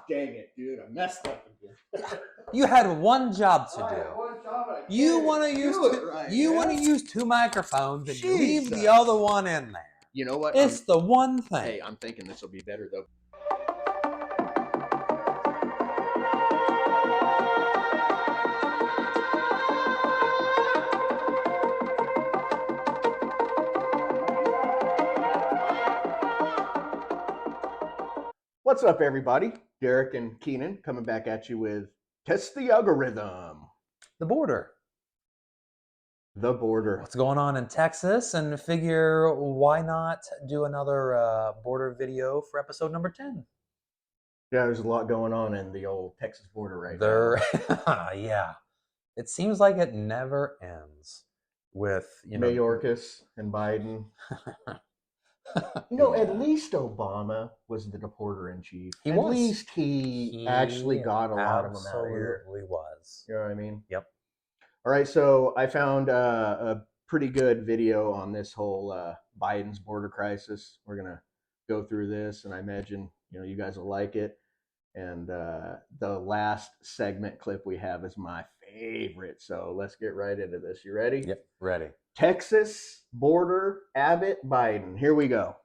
dang it, dude. I messed up again. You had one job to do. I had one job and I You want to can't use do it right, you man. want to use 2 microphones and you leave Jesus. the other one in there. You know what? It's the one thing. Hey, I'm thinking this will be better though. What's up, everybody? Derek and Keenan coming back at you with Test the Algorithm. The border. The border. What's going on in Texas, and figure why not do another border video for episode number 10. Yeah, there's a lot going on in the old Texas border right now. Yeah. It seems like it never ends with, Mayorkas and Biden. Yeah. At least Obama was the deporter in chief. He At was. least he actually got a lot of them out of here. Absolutely was. You know what I mean? Yep. All right, so I found a pretty good video on this whole Biden's border crisis. We're gonna go through this, and I imagine you guys will like it. And the last segment clip we have is my favorite. So let's get right into this. You ready? Yep, ready. Texas border, Abbott, Biden. Here we go.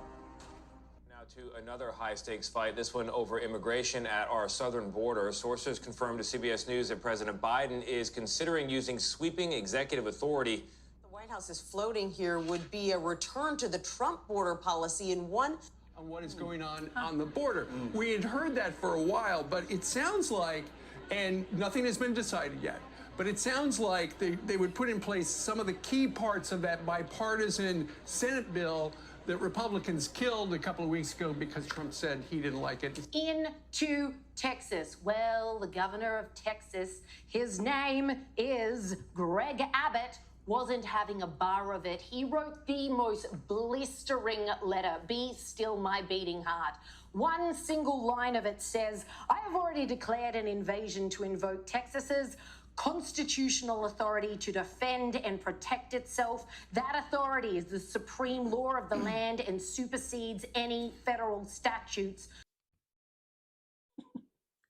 Now to another high-stakes fight, this one over immigration at our southern border. Sources confirmed to CBS News that President Biden is considering using sweeping executive authority. The White House is floating here would be a return to the Trump border policy in one... On what is going on the border. We had heard that for a while, but it sounds like, and nothing has been decided yet, but it sounds like they would put in place some of the key parts of that bipartisan Senate bill that Republicans killed a couple of weeks ago because Trump said he didn't like it. Into Texas. Well, the governor of Texas, his name is Greg Abbott, wasn't having a bar of it. He wrote the most blistering letter, "Be still my beating heart." One single line of it says, "I have already declared an invasion to invoke Texas's constitutional authority to defend and protect itself. That authority is the supreme law of the land and supersedes any federal statutes."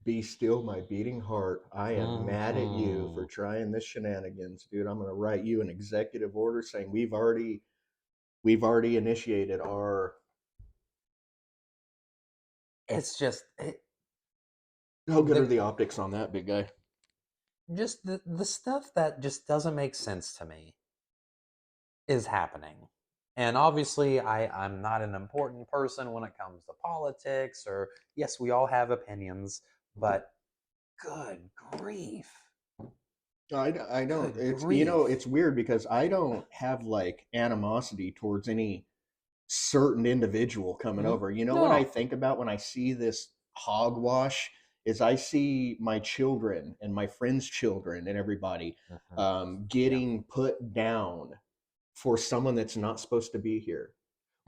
Be still my beating heart. I am mad at you for trying this shenanigans, dude. I'm going to write you an executive order saying we've already initiated our... It's just... How good are the optics on that, big guy? Just the stuff that just doesn't make sense to me is happening. And obviously, I'm not an important person when it comes to politics, or yes, we all have opinions, but good grief. I don't. It's grief. It's weird because I don't have like animosity towards any certain individual coming over. What I think about when I see this hogwash is I see my children and my friends' children and everybody getting put down for someone that's not supposed to be here.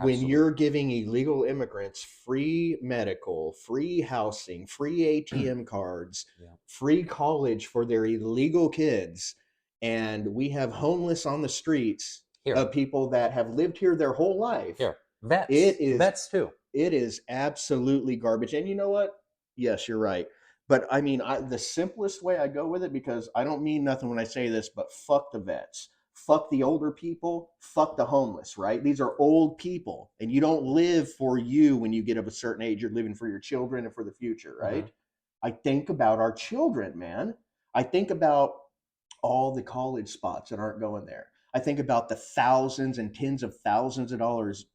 Absolutely. When you're giving illegal immigrants free medical, free housing, free ATM cards, free college for their illegal kids, and we have homeless on the streets of people that have lived here their whole life. Vets. Vets too. It is absolutely garbage. And you know what? Yes, you're right. But I mean, the simplest way I go with it, because I don't mean nothing when I say this, but fuck the vets. Fuck the older people, fuck the homeless, right? These are old people, and you don't live for you when you get of a certain age. You're living for your children and for the future, right? I think about our children, man. I think about all the college spots that aren't going there. I think about the thousands and tens of thousands of dollars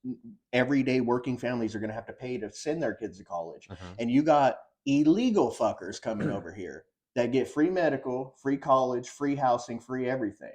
everyday working families are going to have to pay to send their kids to college. And you got illegal fuckers coming over here that get free medical, free college, free housing, free everything.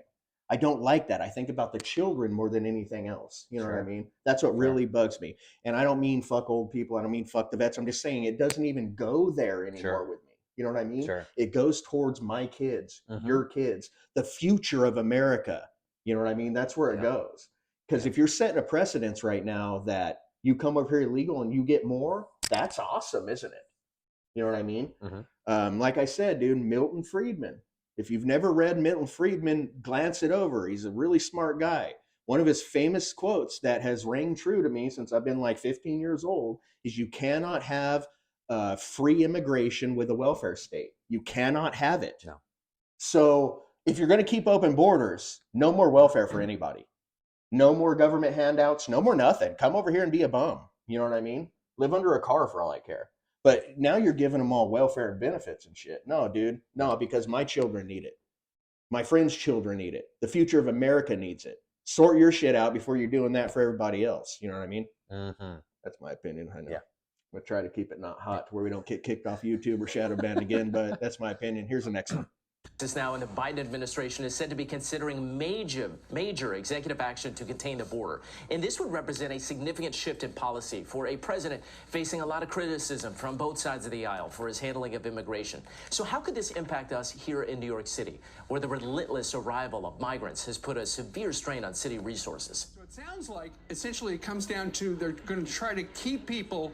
I don't like that. I think about the children more than anything else. You know what I mean? That's what really bugs me. And I don't mean fuck old people. I don't mean fuck the vets. I'm just saying it doesn't even go there anymore with me. You know what I mean? It goes towards my kids, your kids, the future of America. You know what I mean? That's where it goes. Because if you're setting a precedence right now that you come over here illegal and you get more, that's awesome, isn't it? You know what I mean? Like I said, dude, Milton Friedman. If you've never read Milton Friedman, glance it over. He's a really smart guy. One of his famous quotes that has rang true to me since I've been like 15 years old is, you cannot have free immigration with a welfare state. You cannot have it. No. So if you're going to keep open borders, no more welfare for anybody. No more government handouts. No more nothing. Come over here and be a bum. You know what I mean? Live under a car for all I care. But now you're giving them all welfare and benefits and shit. No, dude. No, because my children need it. My friends' children need it. The future of America needs it. Sort your shit out before you're doing that for everybody else. You know what I mean? Mm-hmm. That's my opinion. I know. Yeah. We'll try to keep it not hot to where we don't get kicked off YouTube or shadow banned again, but that's my opinion. Here's the next one. This now, and the Biden administration is said to be considering major executive action to contain the border. And this would represent a significant shift in policy for a president facing a lot of criticism from both sides of the aisle for his handling of immigration. So how could this impact us here in New York City, where the relentless arrival of migrants has put a severe strain on city resources? So it sounds like essentially it comes down to they're going to try to keep people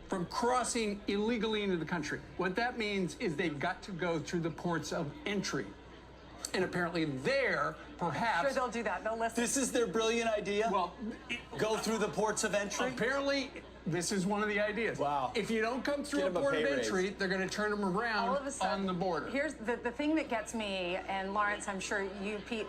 from crossing illegally into the country. What that means is they've got to go through the ports of entry. And apparently there, perhaps... Sure, they'll do that. They'll listen. This is their brilliant idea? Well, go through the ports of entry? Apparently, this is one of the ideas. Wow. If you don't come through a port of entry, they're going to turn them around All of a sudden, on the border. Here's the thing that gets me, and Lawrence, I'm sure you, Pete,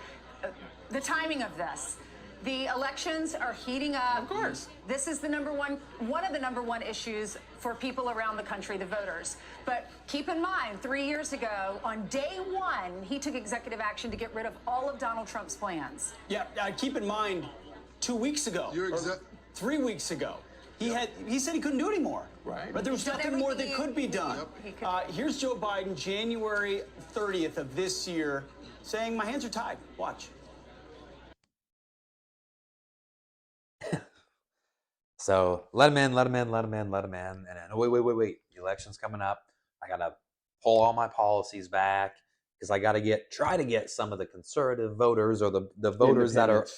the timing of this. The elections are heating up. Of course. This is one of the number one issues for people around the country, the voters. But keep in mind, 3 years ago, on day one, he took executive action to get rid of all of Donald Trump's plans. Yeah, keep in mind, 2 weeks ago, 3 weeks ago, he said he couldn't do anymore. Right. But there was nothing more that could be done. Here's Joe Biden, January 30th of this year, saying, my hands are tied. Watch. So let him in. And then, wait. The election's coming up. I got to pull all my policies back because I got to try to get some of the conservative voters or the voters that are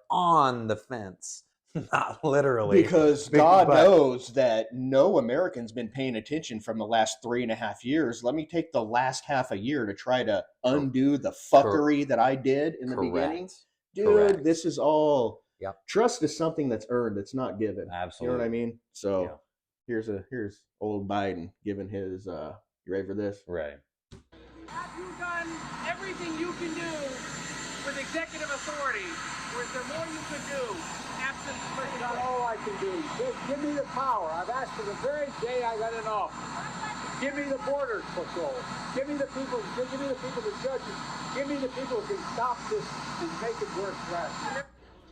on the fence. Not literally. Because God knows that no American's been paying attention from the last 3.5 years. Let me take the last half a year to try to undo the fuckery that I did in the beginning. Dude, this is all... Yep. Trust is something that's earned. It's not given. Absolutely. You know what I mean? So here's old Biden giving his. You ready for this? Right. Have you done everything you can do with executive authority, or is there more you could do? Absent legislation? Not all I can do. Just give me the power. I've asked for the very day I got in office. Give me the border patrol. Give me the people. Give me the people, the judges. Give me the people who can stop this and make it work right.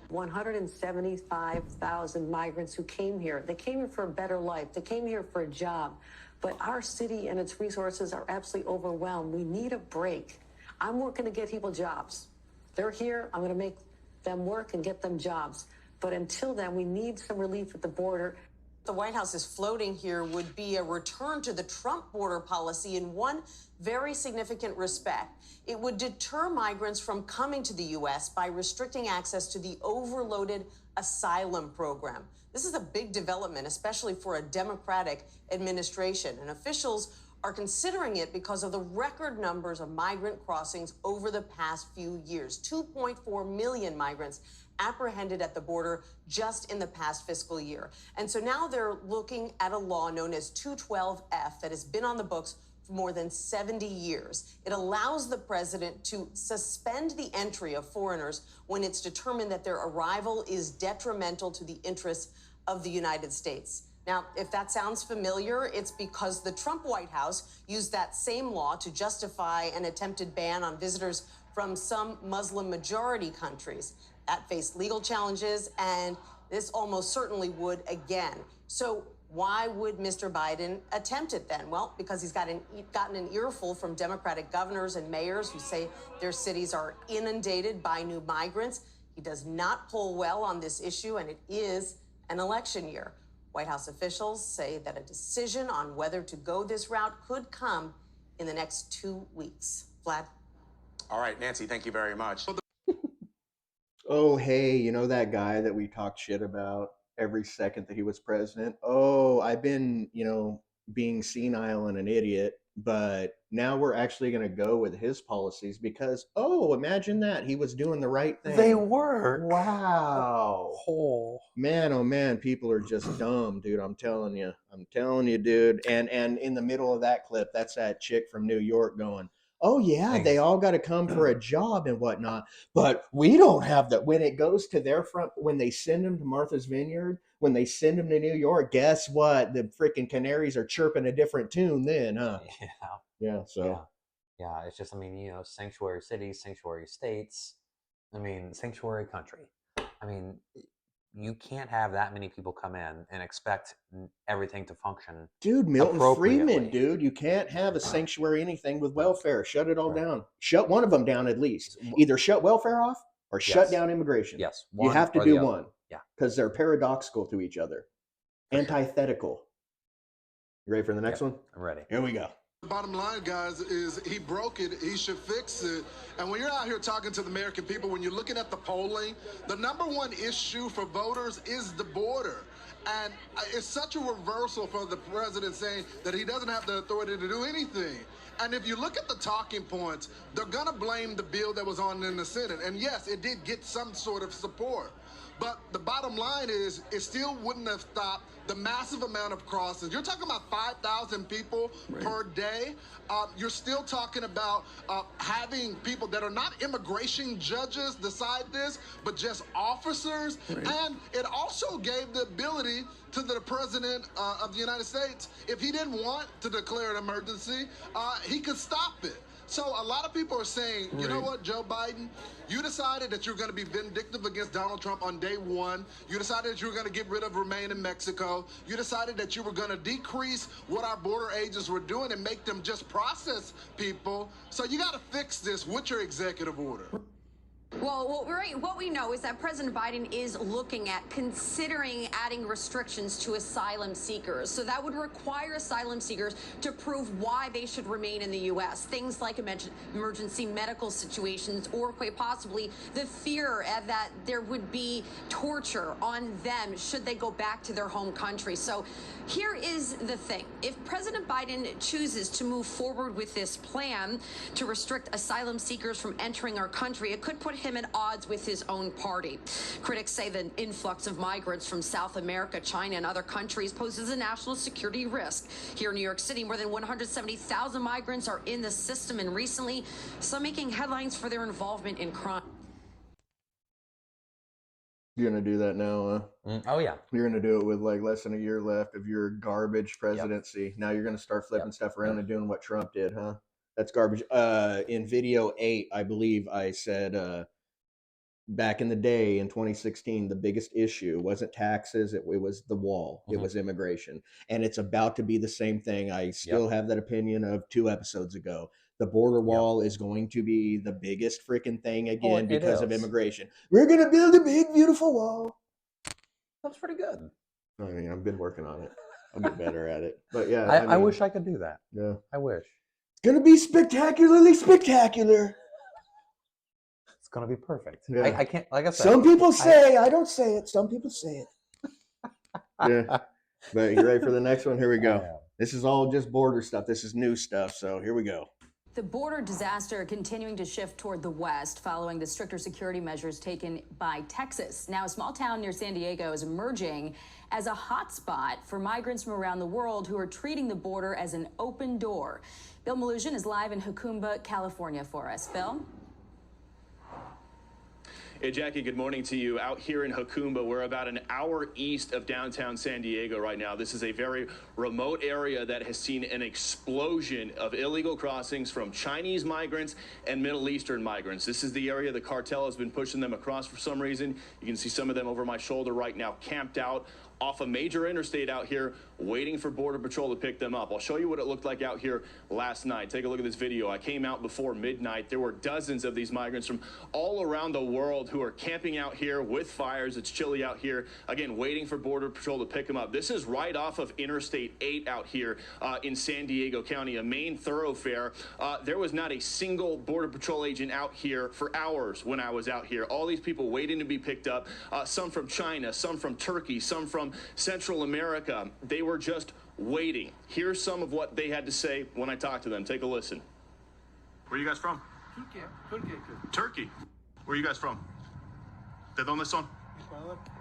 175,000 migrants who came here. They came here for a better life. They came here for a job. But our city and its resources are absolutely overwhelmed. We need a break. I'm working to get people jobs. They're here. I'm going to make them work and get them jobs. But until then, we need some relief at the border. The White House is floating here would be a return to the Trump border policy in one very significant respect. It would deter migrants from coming to the U.S. by restricting access to the overloaded asylum program. This is a big development, especially for a Democratic administration, and officials are considering it because of the record numbers of migrant crossings over the past few years. 2.4 million migrants apprehended at the border just in the past fiscal year. And so now they're looking at a law known as 212F that has been on the books for more than 70 years. It allows the president to suspend the entry of foreigners when it's determined that their arrival is detrimental to the interests of the United States. Now, if that sounds familiar, it's because the Trump White House used that same law to justify an attempted ban on visitors from some Muslim-majority countries that faced legal challenges, and this almost certainly would again. So why would Mr. Biden attempt it then? Well, because he's gotten an earful from Democratic governors and mayors who say their cities are inundated by new migrants. He does not poll well on this issue, and it is an election year. White House officials say that a decision on whether to go this route could come in the next 2 weeks. Vlad? All right, Nancy, thank you very much. Oh, hey, you know that guy that we talked shit about every second that he was president? Oh, I've been, being senile and an idiot But now we're actually going to go with his policies because, oh, imagine that. He was doing the right thing. They work. Wow. Oh. Man, oh man, people are just dumb, dude. I'm telling you. I'm telling you, dude. And in the middle of that clip, that's that chick from New York going, oh yeah, they all got to come for a job and whatnot. But we don't have that. When it goes to their front, when they send them to Martha's Vineyard, when they send them to New York, guess what? The freaking canaries are chirping a different tune then, huh? Yeah. Yeah, so. Yeah, it's just, I mean, sanctuary cities, sanctuary states, I mean, sanctuary country. I mean, you can't have that many people come in and expect everything to function. Dude, Milton appropriately. Freeman, dude, you can't have a sanctuary anything with welfare. Shut it all down. Shut one of them down at least. Either shut welfare off or shut down immigration. Yes, you have to do one. Yeah, because they're paradoxical to each other, antithetical. You ready for the next one? I'm ready. Here we go. The bottom line, guys, is he broke it. He should fix it. And when you're out here talking to the American people, when you're looking at the polling, the number one issue for voters is the border. And it's such a reversal for the president saying that he doesn't have the authority to do anything. And if you look at the talking points, they're going to blame the bill that was on in the Senate. And yes, it did get some sort of support. But the bottom line is, it still wouldn't have stopped the massive amount of crossings. You're talking about 5,000 people per day. You're still talking about having people that are not immigration judges decide this, but just officers. And it also gave the ability to the president of the United States, if he didn't want to declare an emergency, he could stop it. So a lot of people are saying, you know what, Joe Biden, you decided that you're going to be vindictive against Donald Trump on day one. You decided that you were going to get rid of Remain in Mexico. You decided that you were going to decrease what our border agents were doing and make them just process people. So you got to fix this with your executive order. Well, what we know is that President Biden is looking at considering adding restrictions to asylum seekers. So that would require asylum seekers to prove why they should remain in the U.S. Things like emergency medical situations, or quite possibly the fear that there would be torture on them should they go back to their home country. So here is the thing. If President Biden chooses to move forward with this plan to restrict asylum seekers from entering our country, it could put him at odds with his own party. Critics say the influx of migrants from South America, China, and other countries poses a national security risk. Here in New York City, more than 170,000 migrants are in the system, and recently, some making headlines for their involvement in crime. You're going to do that now, Oh, yeah. You're going to do it with like less than a year left of your garbage presidency. Yep. Now you're going to start flipping stuff around and doing what Trump did, huh? That's garbage. In video 8, I believe I said back in the day in 2016, the biggest issue wasn't taxes. It was the wall. It was immigration. And it's about to be the same thing. I still have that opinion of 2 episodes ago. The border wall is going to be the biggest freaking thing again because of immigration. We're going to build a big, beautiful wall. That's pretty good. I mean, I've been working on it. I'll get better at it. But yeah. I wish I could do that. Yeah. I wish. It's going to be spectacularly spectacular. It's going to be perfect. Yeah. I can't, like I said. Some people say, I don't say it. Some people say it. Yeah. But you ready for the next one? Here we go. This is all just border stuff. This is new stuff. So here we go. The border disaster continuing to shift toward the west following the stricter security measures taken by Texas. Now, a small town near San Diego is emerging as a hotspot for migrants from around the world who are treating the border as an open door. Bill Malusian is live in Jacumba, California for us. Bill? Hey, Jackie, good morning to you. Out here in Jacumba, we're about an hour east of downtown San Diego right now. This is a very remote area that has seen an explosion of illegal crossings from Chinese migrants and Middle Eastern migrants. This is the area the cartel has been pushing them across for some reason. You can see some of them over my shoulder right now, camped out off a major interstate out here, waiting for Border Patrol to pick them up. I'll show you what it looked like out here last night. Take a look at this video. I came out before midnight. There were dozens of these migrants from all around the world who are camping out here with fires. It's chilly out here. Again, waiting for Border Patrol to pick them up. This is right off of Interstate 8 out here in San Diego County, a main thoroughfare. There was not a single Border Patrol agent out here for hours when I was out here. All these people waiting to be picked up, some from China, some from Turkey, some from Central America. They were just waiting. Here's some of what they had to say when I talked to them. Take a listen. Where are you guys from? Turkey. Where are you guys from? ¿De dónde son?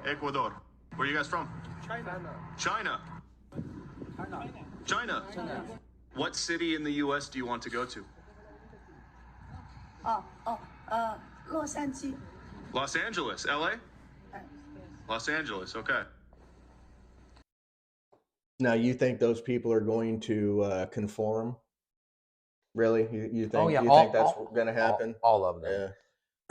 Ecuador. Where are you guys from? China. China. What city in the U.S. do you want to go to? Los Angeles. Los Angeles. L.A.? Los Angeles. Okay. Now, you think those people are going to conform? Really? You think? Oh yeah, you think that's going to happen? All of them.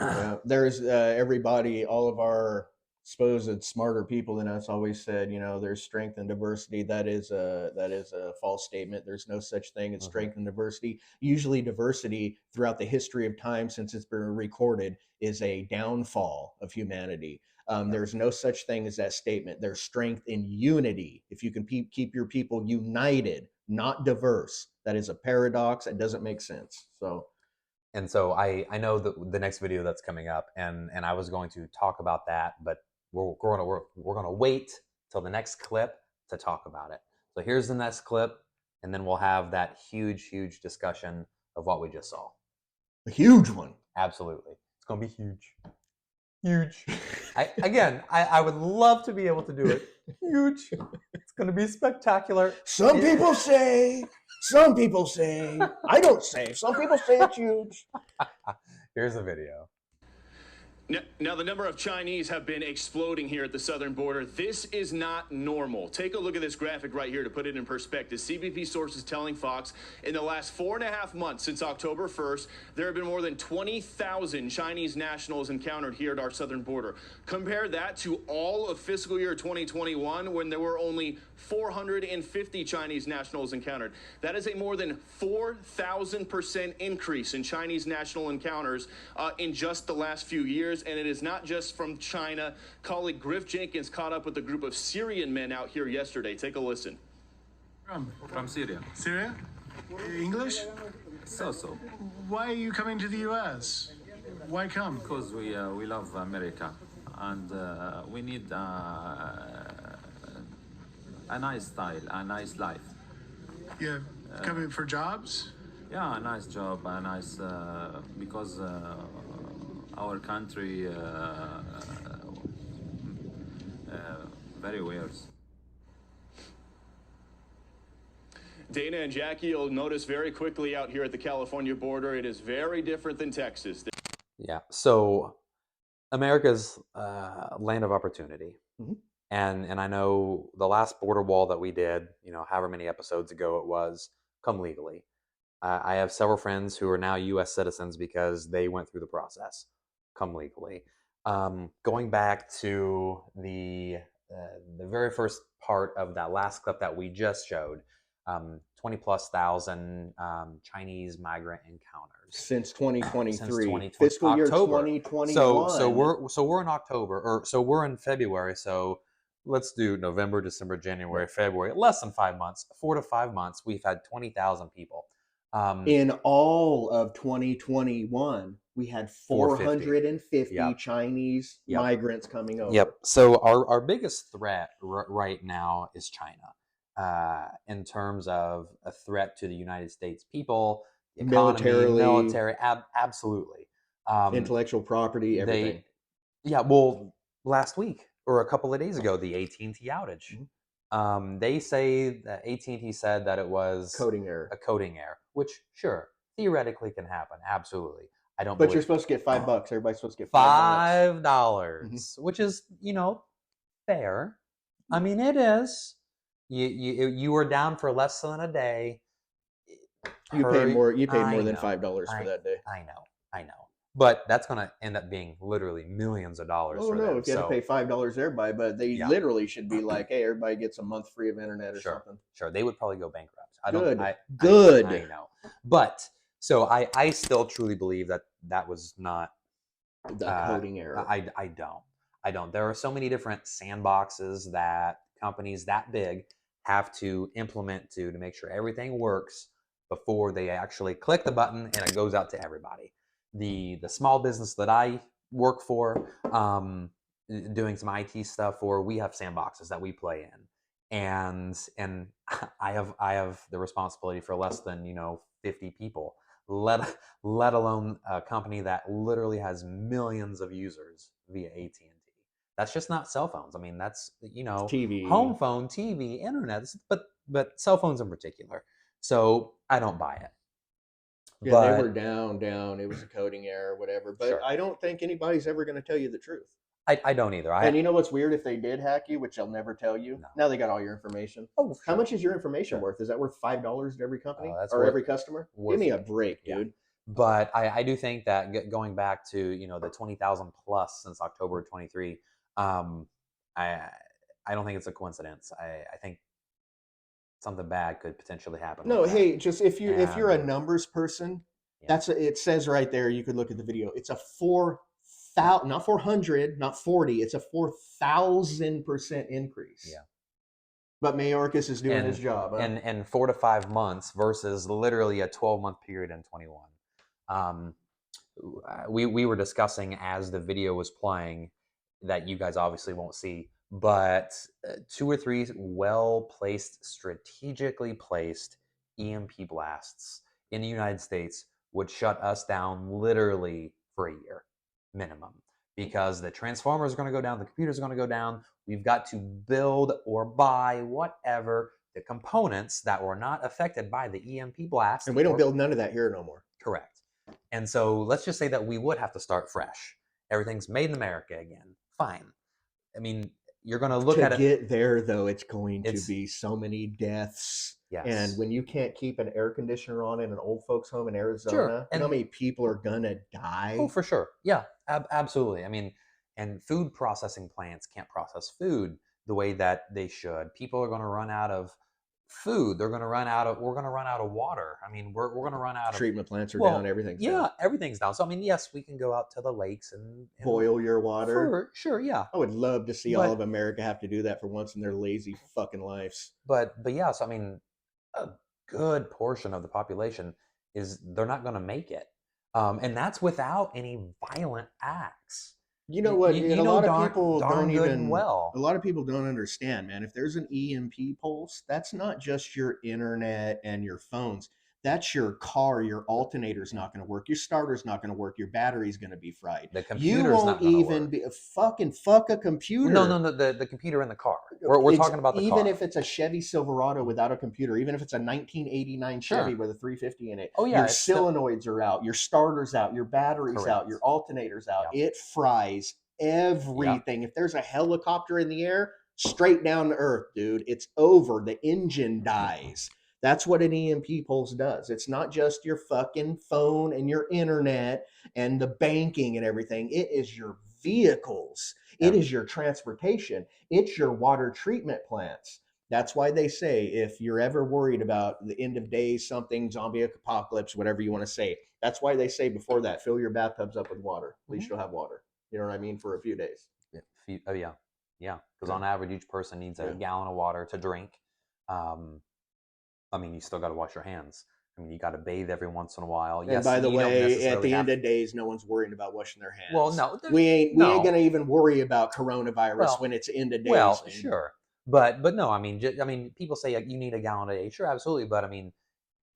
Yeah. Yeah. There's everybody. All of our supposed smarter people than us always said, there's strength and diversity. That is a false statement. There's no such thing as strength and diversity. Usually, diversity throughout the history of time, since it's been recorded, is a downfall of humanity. There's no such thing as that statement. There's strength in unity. If you can keep your people united, not diverse, that is a paradox. That doesn't make sense. And so I know the next video that's coming up, and I was going to talk about that, but we're gonna wait till the next clip to talk about it. So here's the next clip, and then we'll have that huge discussion of what we just saw. A huge one. Absolutely, it's gonna be huge. I would love to be able to do it. Huge. It's gonna be spectacular. Some people say. I don't say. Some people say it's huge. Here's a video. Now, the number of Chinese have been exploding here at the southern border. This is not normal. Take a look at this graphic right here to put it in perspective. CBP sources telling Fox in the last 4.5 months since October 1st, there have been more than 20,000 Chinese nationals encountered here at our southern border. Compare that to all of fiscal year 2021 when there were only 450 Chinese nationals encountered. That is a more than 4,000% increase in Chinese national encounters in just the last few years. And it is not just from China. Colleague Griff Jenkins caught up with a group of Syrian men out here yesterday. Take a listen. From Syria. Syria? English? So. Why are you coming to the U.S.? Why come? Because we love America, and we need a nice style, a nice life. Yeah, coming for jobs? Yeah, a nice job, a nice because our country very weird. Dana and Jackie, you'll notice very quickly out here at the California border, it is very different than Texas. Yeah, so America's land of opportunity. Mm-hmm. And I know the last border wall that we did, however many episodes ago it was, come legally. I have several friends who are now U.S. citizens because they went through the process, come legally. Going back to the very first part of that last clip that we just showed, 20,000+ Chinese migrant encounters since 2023, since 2020, fiscal year October. 2021. So we're in October, or so we're in February. So let's do November, December, January, February. Less than 5 months, 4 to 5 months. We've had 20,000 people. In all of 2021, we had 450 Yep. Chinese migrants coming over. Yep. So our biggest threat right now is China, in terms of a threat to the United States people, the economy, military, absolutely. Intellectual property, everything. Well, last week or a couple of days ago, the AT&T outage. Mm-hmm. They say that AT&T said that it was a coding error, which sure, theoretically can happen. Absolutely. I don't. But you're supposed to get $5. Everybody's supposed to get $5, which is fair. I mean, it is. You were down for less than a day. You paid more. You paid more than $5 for that day. I know. But that's going to end up being literally millions of dollars. Oh no! If you had to pay $5, everybody, but they literally should be like, "Hey, everybody gets a month free of internet or something." Sure, they would probably go bankrupt. Good. I know. But so I still truly believe that was not the coding error. I don't. There are so many different sandboxes that companies that big have to implement to make sure everything works before they actually click the button and it goes out to everybody. The small business that I work for, doing some IT stuff, or we have sandboxes that we play in, and I have the responsibility for less than 50 people, let alone a company that literally has millions of users via AT&T. That's just not cell phones. I mean, that's TV. home phone, TV, internet, but cell phones in particular. So I don't buy it. Yeah, they were down. It was a coding error, whatever. But Sure. I don't think anybody's ever going to tell you the truth. I don't either. And you know what's weird? If they did hack you, which they'll never tell you, now they got all your information. Oh, How much is your information worth? Is that worth $5 to every company that's or worth- every customer? Give me a break, Yeah. dude. But I do think that going back to the 20,000 plus since October 23, I don't think it's a coincidence. I think something bad could potentially happen. No, with that. hey, just if you're a And- numbers person, it says right there. You could look at the video. It's a 4,000, not 400, not 40. It's a 4,000% increase. Yeah. But Mayorkas is doing his job. Huh? And 4 to 5 months versus literally a 12-month period in 21. We were discussing as the video was playing that you guys obviously won't see, but 2 or 3 well-placed, strategically placed EMP blasts in the United States would shut us down literally for a year minimum, because the transformers are going to go down, the computers are going to go down. We've got to build or buy whatever the components that were not affected by the EMP blast. And we don't build none of that here no more. Correct. And so let's just say that we would have to start fresh. Everything's made in America again. Fine. I mean, you're going to look at it. To get there, though, it's going to be so many deaths. Yes. And when you can't keep an air conditioner on in an old folks' home in Arizona, Sure. you know And- how many people are going to die? Oh, for sure. Yeah, absolutely. I mean, and food processing plants can't process food the way that they should. People are going to run out of food. We're going to run out of water. I mean, we're going to run out of Treatment plants are down, everything's down. everything's down. So I mean, yes, we can go out to the lakes and Boil your water. Sure, yeah. I would love to see But- all of America have to do that for once in their lazy fucking lives. But yes, I mean, a good portion of the population they're not going to make it, and that's without any violent acts. You know what? You and a know lot darn- of people darn don't good even. and well. A lot of people don't understand, man. If there's an EMP pulse, that's not just your internet and your phones. That's your car. Your alternator's not going to work. Your starter's not going to work. Your battery's going to be fried. The You computer's won't not going to even work. be fuck a computer. No, the computer in the car. We're talking about the even car. if it's a Chevy Silverado without a computer, even if it's a 1989 Chevy Sure. with a 350 in it. Oh, yeah, your it's still- solenoids are out, your starter's out, your battery's Correct. out, your alternator's out. It fries everything. If there's a helicopter in the air, straight down to earth, dude. It's over. The engine dies. That's what an EMP pulse does. It's not just your fucking phone and your internet and the banking and everything. It is your vehicles. It is your transportation. It's your water treatment plants. That's why they say if you're ever worried about the end of days, something, zombie apocalypse, whatever you want to say, that's why they say before that, fill your bathtubs up with water. At least you'll have water. You know what I mean? For a few days. Oh yeah, because on average, each person needs a gallon of water to drink. I mean, you still got to wash your hands. I mean, you got to bathe every once in a while. And by the way, at the end of days, no one's worrying about washing their hands. Well, no, we ain't gonna even worry about coronavirus when it's end of days. Well, sure, but no, I mean, people say you need a gallon a day. Sure, absolutely, but I mean,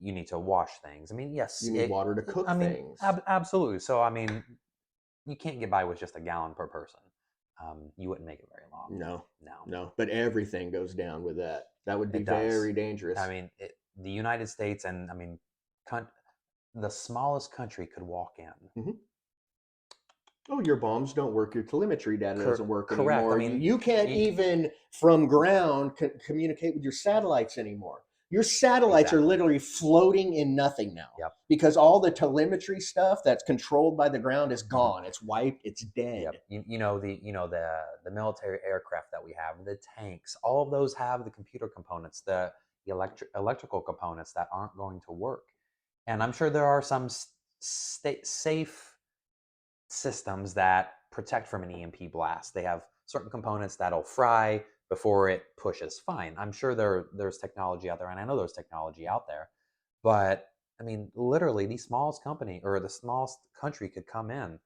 you need to wash things. I mean, yes, you need water to cook things. Absolutely. So, I mean, you can't get by with just a gallon per person. You wouldn't make it very long. No. But everything goes down with that. That would be It does. very dangerous. I mean, the United States, and I mean, the smallest country could walk in. Oh, your bombs don't work. Your telemetry data doesn't work correct. anymore. I mean, you can't even from ground communicate with your satellites anymore. Your satellites are literally floating in nothing now. Because all the telemetry stuff that's controlled by the ground is gone. It's wiped. It's dead. You know the military aircraft that we have, the tanks, all of those have the computer components, the electrical components that aren't going to work. And I'm sure there are some safe systems that protect from an EMP blast. They have certain components that'll fry before it pushes. Fine. I'm sure there's technology out there, and I know there's technology out there. But I mean, literally, the smallest company or the smallest country could come in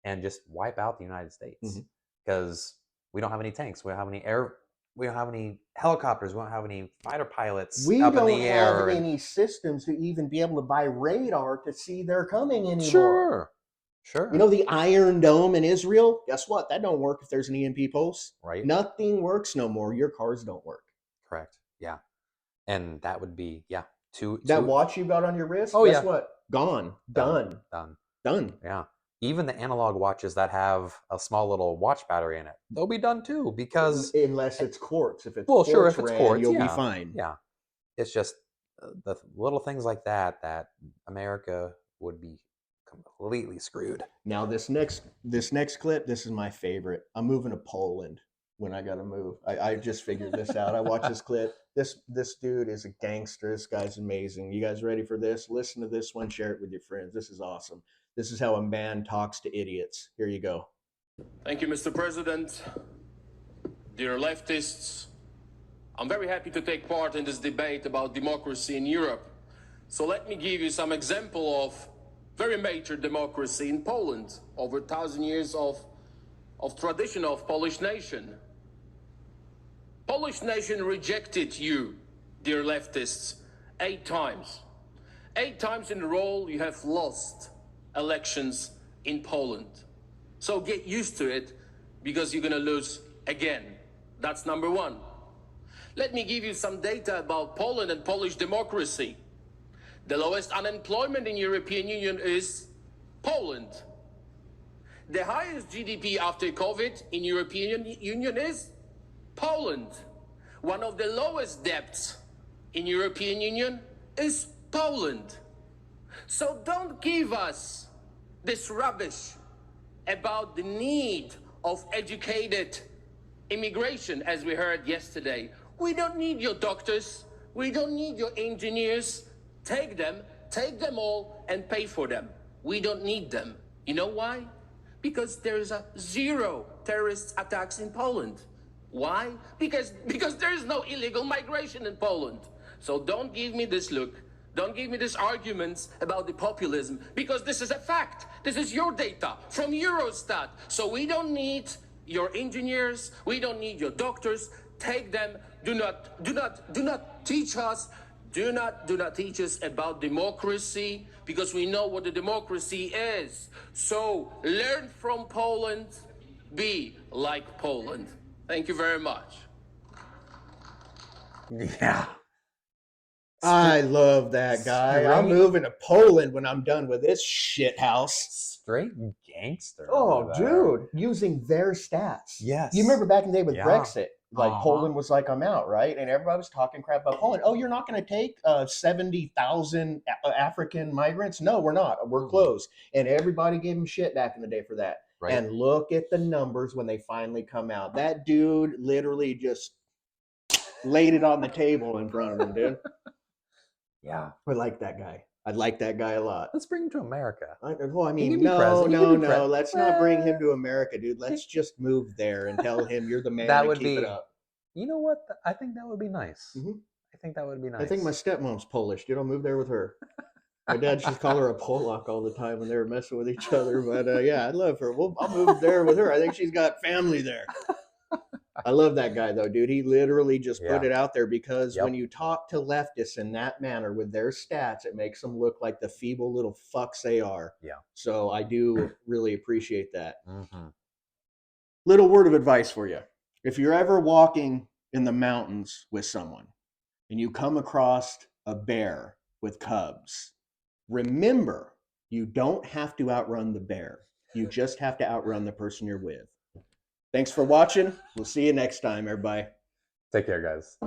and just wipe out the United States. because we don't have any tanks. We don't have any air. We don't have any helicopters. We don't have any fighter pilots We up in don't the have air. any systems to even be able to buy radar to see they're coming anymore. Sure. Sure. You know the Iron Dome in Israel? Guess what? That don't work if there's an EMP pulse. Right. Nothing works no more. Your cars don't work. Correct. Yeah. And that would be, yeah. That watch you got on your wrist? Oh, Guess yeah. what? Gone. Done. Done. Yeah. Even the analog watches that have a small little watch battery in it, they'll be done too, because unless it's quartz. If it's well, sure, if quartz it's ran, quartz, you'll yeah. be fine. Yeah. It's just the little things like that America would be completely screwed. Now this next clip, this is my favorite. I'm moving to Poland when I gotta move. I just figured this out. I watched this clip. This dude is a gangster. This guy's amazing. You guys ready for this? Listen to this one. Share it with your friends. This is awesome. This is how a man talks to idiots. Here you go. Thank you, Mr. President. Dear leftists, I'm very happy to take part in this debate about democracy in Europe. So let me give you some example of very major democracy in Poland, over 1,000 years of tradition of Polish nation. Polish nation rejected you, dear leftists, 8 times. 8 times in a row you have lost elections in Poland. So get used to it, because you're gonna lose again. That's number one. Let me give you some data about Poland and Polish democracy. The lowest unemployment in European Union is Poland. The highest GDP after COVID in European Union is Poland. One of the lowest debts in European Union is Poland. So don't give us this rubbish about the need of educated immigration, as we heard yesterday. We don't need your doctors. We don't need your engineers. Take them all, and pay for them. We don't need them. You know why? Because there's a 0 terrorist attacks in Poland. Why? Because there is no illegal migration in Poland. So don't give me this look. Don't give me these arguments about the populism, because this is a fact. This is your data from Eurostat. So we don't need your engineers. We don't need your doctors. Take them. Do not teach us. Do not teach us about democracy, because we know what the democracy is. So learn from Poland. Be like Poland. Thank you very much. Yeah. I love that guy. I'm moving to Poland when I'm done with this shit house. Straight gangster. Oh, dude, using their stats. Yes. You remember back in the day with Yeah. Brexit, like Poland was like, I'm out, right? And everybody was talking crap about Poland. Oh, you're not going to take 70,000 African migrants? No, we're not. We're closed. And everybody gave him shit back in the day for that. Right. And look at the numbers when they finally come out. That dude literally just laid it on the table in front of him, dude. Yeah. I like that guy. I like that guy a lot. Let's bring him to America. Well, I He mean, can be no. president. Let's not bring him to America, dude. Let's just move there and tell him you're the man That and would keep be. it up. You know what? I think that would be nice. I think that would be nice. I think my stepmom's Polish, dude. I'll move there with her. My dad used to call her a Polak all the time when they were messing with each other. But yeah, I love her. I'll move there with her. I think she's got family there. I love that guy, though, dude. He literally just put it out there, because when you talk to leftists in that manner with their stats, it makes them look like the feeble little fucks they are. Yeah. So I do really appreciate that. Mm-hmm. Little word of advice for you. If you're ever walking in the mountains with someone and you come across a bear with cubs, remember, you don't have to outrun the bear. You just have to outrun the person you're with. Thanks for watching. We'll see you next time, everybody. Take care, guys.